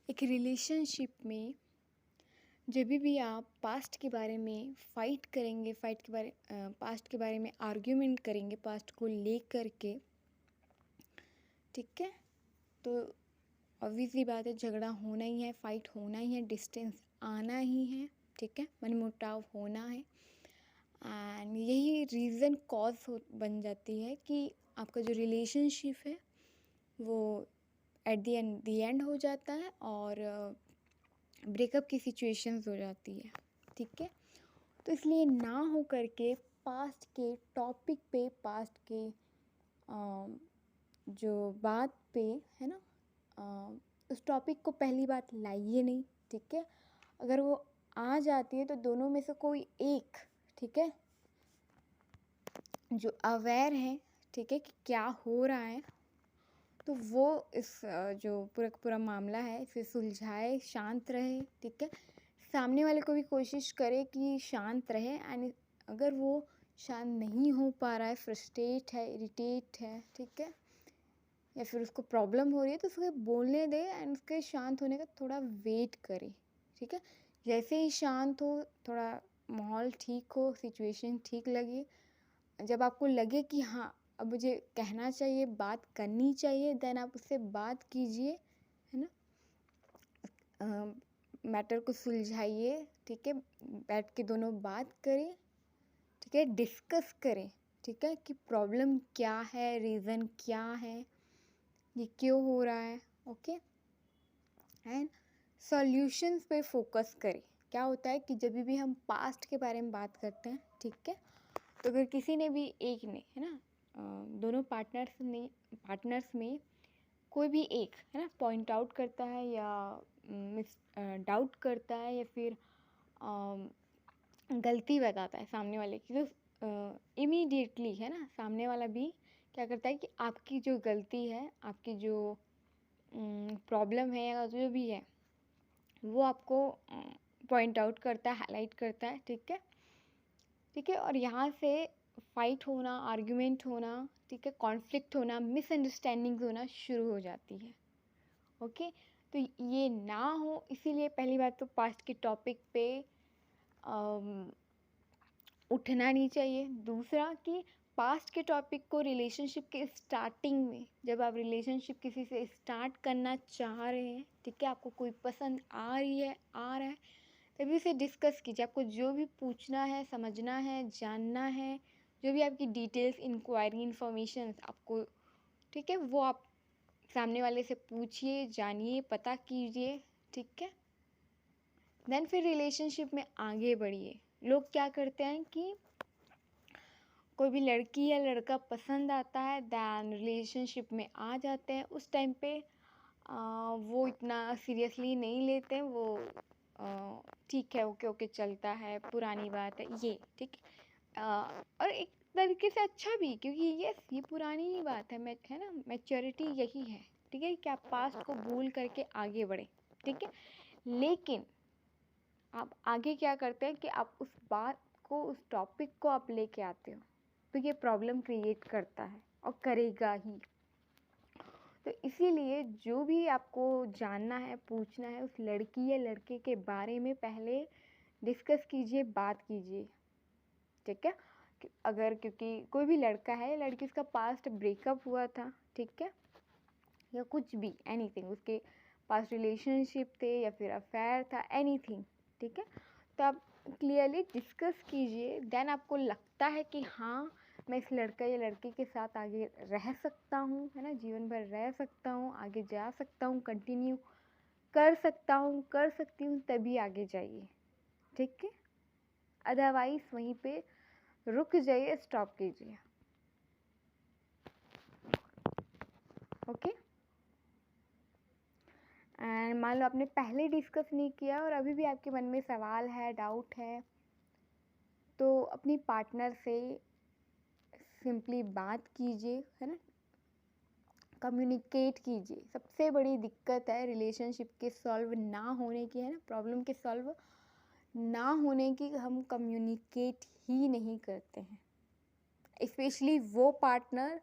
एक रिलेशनशिप में जब भी आप पास्ट के बारे में फ़ाइट करेंगे, पास्ट के बारे में आर्ग्यूमेंट करेंगे, पास्ट को लेकर के, ठीक है? तो ऑब्वियस सी बात है, झगड़ा होना ही है, फ़ाइट होना ही है, डिस्टेंस आना ही है, ठीक है? मनमुटाव होना है। एंड यही रीज़न बन जाती है कि आपका जो रिलेशनशिप है वो एट द एंड हो जाता है और ब्रेकअप की सिचुएशंस हो जाती है, ठीक है? तो इसलिए ना हो करके पास्ट के टॉपिक पे, पास्ट के जो बात पे है ना, उस टॉपिक को पहली बात लाइए नहीं, ठीक है? अगर वो आ जाती है तो दोनों में से कोई एक, ठीक है, जो अवेयर है, ठीक है, कि क्या हो रहा है, तो वो इस जो पूरा का पूरा मामला है इसे सुलझाए, शांत रहे, ठीक है? सामने वाले को भी कोशिश करे कि शांत रहे। एंड अगर वो शांत नहीं हो पा रहा है, फ्रस्ट्रेट है, इरिटेट है, ठीक है, या फिर उसको प्रॉब्लम हो रही है, तो उसको बोलने दे एंड उसके शांत होने का थोड़ा वेट करे, ठीक है? जैसे ही शांत हो, थोड़ा माहौल ठीक हो, सिचुएशन ठीक लगे, जब आपको लगे कि हाँ अब मुझे कहना चाहिए, बात करनी चाहिए, देन आप उससे बात कीजिए, है ना? मैटर को सुलझाइए, ठीक है? बैठ के दोनों बात करें, ठीक है? डिस्कस करें, ठीक है, कि प्रॉब्लम क्या है, रीज़न क्या है, ये क्यों हो रहा है, ओके? एंड सॉल्यूशंस पे फोकस करें। क्या होता है कि जब भी हम पास्ट के बारे में बात करते हैं, ठीक है, तो अगर किसी ने भी एक ने, है ना, दोनों पार्टनर्स में कोई भी एक, है ना, पॉइंट आउट करता है या मिस डाउट करता है या फिर गलती बताता है सामने वाले की, तो इमीडिएटली, है ना, सामने वाला भी क्या करता है कि आपकी जो गलती है, आपकी जो प्रॉब्लम है या जो भी है, वो आपको पॉइंट आउट करता है, हाईलाइट करता है, ठीक है, ठीक है? और यहाँ से फाइट होना, आर्ग्यूमेंट होना, ठीक है, कॉन्फ्लिक्ट होना, मिसअंडरस्टैंडिंग होना शुरू हो जाती है, ओके? तो ये ना हो, इसीलिए पहली बात तो पास्ट के टॉपिक पे उठना नहीं चाहिए। दूसरा कि पास्ट के टॉपिक को रिलेशनशिप के स्टार्टिंग में, जब आप रिलेशनशिप किसी से स्टार्ट करना चाह रहे हैं, ठीक है, आपको कोई पसंद आ रहा है, तभी उसे डिस्कस कीजिए। आपको जो भी पूछना है, समझना है, जानना है, जो भी आपकी डिटेल्स, इंक्वायरी, इन्फॉर्मेशन आपको, ठीक है, वो आप सामने वाले से पूछिए, जानिए, पता कीजिए, ठीक है? देन फिर रिलेशनशिप में आगे बढ़िए। लोग क्या करते हैं कि कोई भी लड़की या लड़का पसंद आता है, दैन रिलेशनशिप में आ जाते हैं। उस टाइम पे वो इतना सीरियसली नहीं लेते हैं, वो ठीक है, ओके ओके चलता है, पुरानी बात है ये, ठीक है? और एक तरीके से अच्छा भी, क्योंकि ये पुरानी ही बात है ना, मैच्योरिटी यही है, ठीक है, कि आप पास्ट को भूल करके आगे बढ़े, ठीक है? लेकिन आप आगे क्या करते हैं कि आप उस बात को, उस टॉपिक को आप लेके आते हो, तो ये प्रॉब्लम क्रिएट करता है और करेगा ही। तो इसीलिए जो भी आपको जानना है, पूछना है, उस लड़की या लड़के के बारे में पहले डिस्कस कीजिए, बात कीजिए, ठीक है? क्योंकि कोई भी लड़का है, लड़की, उसका पास्ट ब्रेकअप हुआ था, ठीक है, या कुछ भी, एनीथिंग, उसके पास्ट रिलेशनशिप थे या फिर अफेयर था, एनीथिंग, ठीक है, तो आप क्लियरली डिस्कस कीजिए। देन आपको लगता है कि हाँ, मैं इस लड़का या लड़की के साथ आगे रह सकता हूँ, है ना, जीवन भर रह सकता हूँ, आगे जा सकता हूँ, कंटिन्यू कर सकता हूँ, कर सकती हूँ, तभी आगे जाइए, ठीक है? अदरवाइज वहीं पे रुक जाइए, स्टॉप कीजिए, ओके? एंड मान लो आपने पहले डिस्कस नहीं किया और अभी भी आपके मन में सवाल है, डाउट है, तो अपनी पार्टनर से सिंपली बात कीजिए, है ना, कम्युनिकेट कीजिए। सबसे बड़ी दिक्कत है रिलेशनशिप के सॉल्व ना होने की, है ना, प्रॉब्लम के सॉल्व ना होने की, हम कम्युनिकेट ही नहीं करते हैं। स्पेशली वो पार्टनर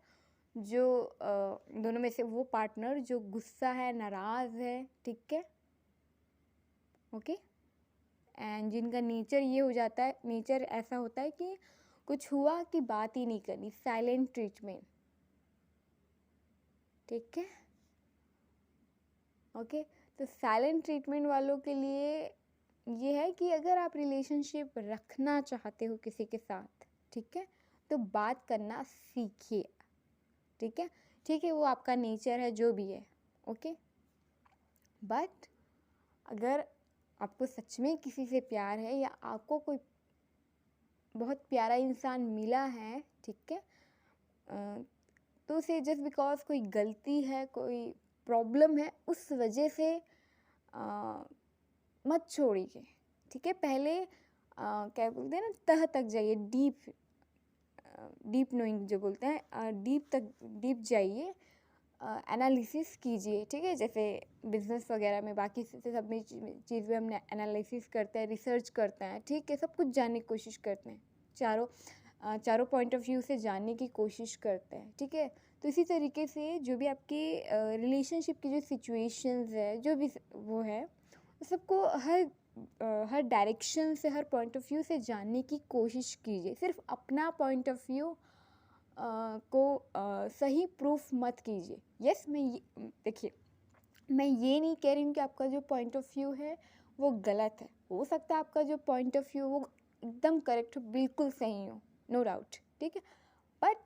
जो दोनों में से वो पार्टनर जो गुस्सा है, नाराज़ है, ठीक है, ओके। एंड जिनका नेचर ये हो जाता है, नेचर ऐसा होता है कि कुछ हुआ कि बात ही नहीं करनी, साइलेंट ट्रीटमेंट, ठीक है। ओके, तो साइलेंट ट्रीटमेंट वालों के लिए ये है कि अगर आप रिलेशनशिप रखना चाहते हो किसी के साथ, ठीक है, तो बात करना सीखिए, ठीक है। ठीक है, वो आपका नेचर है, जो भी है, ओके। बट अगर आपको सच में किसी से प्यार है या आपको कोई बहुत प्यारा इंसान मिला है, ठीक है, तो उसे जस्ट बिकॉज कोई गलती है, कोई प्रॉब्लम है, उस वजह से मत छोड़िए, ठीक है। पहले क्या बोलते हैं ना, तह तक जाइए, डीप नोइंग जो बोलते हैं, डीप जाइए, एनालिसिस कीजिए, ठीक है। जैसे बिजनेस वगैरह में, बाकी सब में चीज़ में हम एनालिसिस करते हैं, रिसर्च करते हैं, ठीक है, सब कुछ जानने की कोशिश करते हैं, चारों पॉइंट ऑफ व्यू से जानने की कोशिश करते हैं, ठीक है। तो इसी तरीके से जो भी आपके रिलेशनशिप की जो सिचुएशंस है, जो भी वो है, सबको हर डायरेक्शन से, हर पॉइंट ऑफ व्यू से जानने की कोशिश कीजिए। सिर्फ अपना पॉइंट ऑफ व्यू को सही प्रूफ मत कीजिए। यस, देखिए, मैं ये नहीं कह रही हूँ कि आपका जो पॉइंट ऑफ व्यू है वो गलत है। हो सकता है आपका जो पॉइंट ऑफ व्यू वो एकदम करेक्ट हो, बिल्कुल सही हो, नो डाउट, ठीक है। बट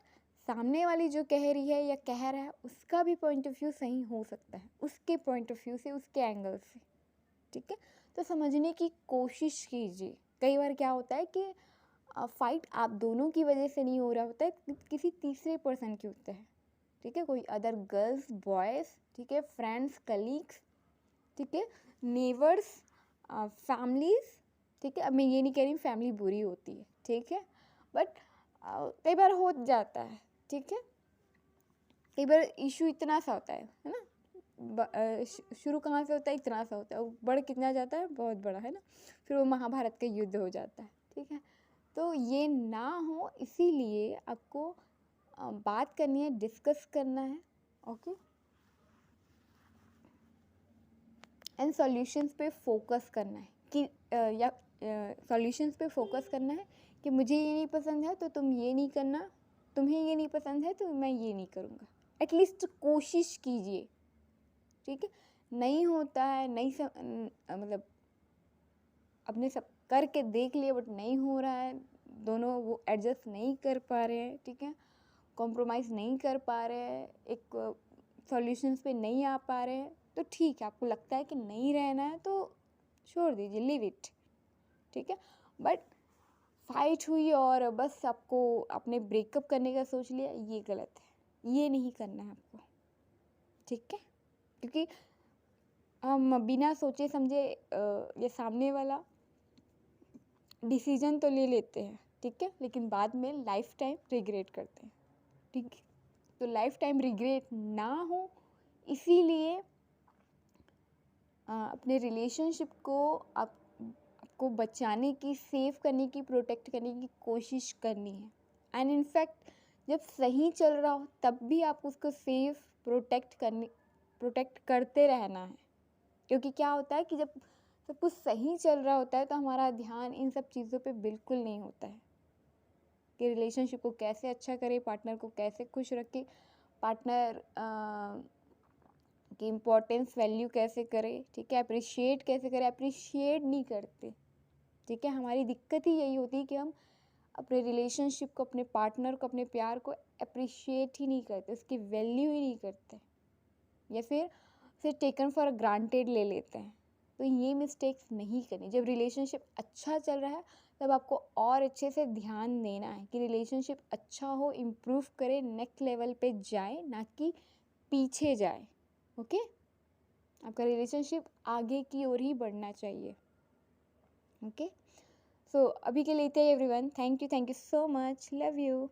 सामने वाली जो कह रही है या कह रहा है, उसका भी पॉइंट ऑफ व्यू सही हो सकता है, उसके पॉइंट ऑफ व्यू से, उसके एंगल से, ठीक है। तो समझने की कोशिश कीजिए। कई बार क्या होता है कि फाइट आप दोनों की वजह से नहीं हो रहा होता है, किसी तीसरे पर्सन की होता है, ठीक है, कोई अदर गर्ल्स, बॉयज़, ठीक है, फ्रेंड्स, कलीग्स, ठीक है, नेबर्स, फैमिलीज़, ठीक है। अब मैं ये नहीं कह रही हूँ फैमिली बुरी होती है, ठीक है, बट कई बार हो जाता है, ठीक है। कई बार इशू इतना सा होता है ना, शुरू कहाँ से होता है, इतना सा होता है, वो बढ़ कितना जाता है, बहुत बड़ा, है ना, फिर वो महाभारत का युद्ध हो जाता है, ठीक है। तो ये ना हो, इसीलिए आपको बात करनी है, डिस्कस करना है, ओके, एंड सॉल्यूशंस पे फोकस करना है कि या सॉल्यूशंस पे फोकस करना है कि मुझे ये नहीं पसंद है तो तुम ये नहीं करना, तुम्हें ये नहीं पसंद है तो मैं ये नहीं करूँगा। एटलीस्ट कोशिश कीजिए, ठीक है। नहीं होता है, मतलब अपने सब करके देख लिए बट नहीं हो रहा है, दोनों वो एडजस्ट नहीं कर पा रहे हैं, ठीक है, कॉम्प्रोमाइज़ नहीं कर पा रहे हैं, एक सॉल्यूशंस पे नहीं आ पा रहे हैं, तो ठीक है, आपको लगता है कि नहीं रहना है तो छोड़ दीजिए, लीव इट, ठीक है। बट फाइट हुई और बस आपको अपने ब्रेकअप करने का सोच लिया, ये गलत है, ये नहीं करना है आपको, ठीक है। क्योंकि हम बिना सोचे समझे ये सामने वाला डिसीजन तो ले लेते हैं, ठीक है, लेकिन बाद में लाइफ टाइम रिग्रेट करते हैं, ठीक है। तो लाइफ टाइम रिग्रेट ना हो, इसीलिए अपने रिलेशनशिप को आपको बचाने की, सेव करने की, प्रोटेक्ट करने की कोशिश करनी है। एंड इनफैक्ट जब सही चल रहा हो तब भी आप उसको सेव, प्रोटेक्ट करते रहना है। क्योंकि क्या होता है कि जब सब कुछ सही चल रहा होता है तो हमारा ध्यान इन सब चीज़ों पे बिल्कुल नहीं होता है कि रिलेशनशिप को कैसे अच्छा करें, पार्टनर को कैसे खुश रखें, पार्टनर की इम्पोर्टेंस, वैल्यू कैसे करें, ठीक है, अप्रिशिएट कैसे करें। अप्रिशिएट नहीं करते, ठीक है। हमारी दिक्कत ही यही होती है कि हम अपने रिलेशनशिप को, अपने पार्टनर को, अपने प्यार को अप्रिशिएट ही नहीं करते, उसकी वैल्यू ही नहीं करते, या फिर टेकन फॉर ग्रांटेड ले लेते हैं। तो ये मिस्टेक्स नहीं करनी। जब रिलेशनशिप अच्छा चल रहा है तब आपको और अच्छे से ध्यान देना है कि रिलेशनशिप अच्छा हो, इम्प्रूव करे, नेक्स्ट लेवल पे जाए, ना कि पीछे जाए, ओके। आपका रिलेशनशिप आगे की ओर ही बढ़ना चाहिए, ओके। सो अभी के लिए इतना ही everyone. Thank you so much, love you.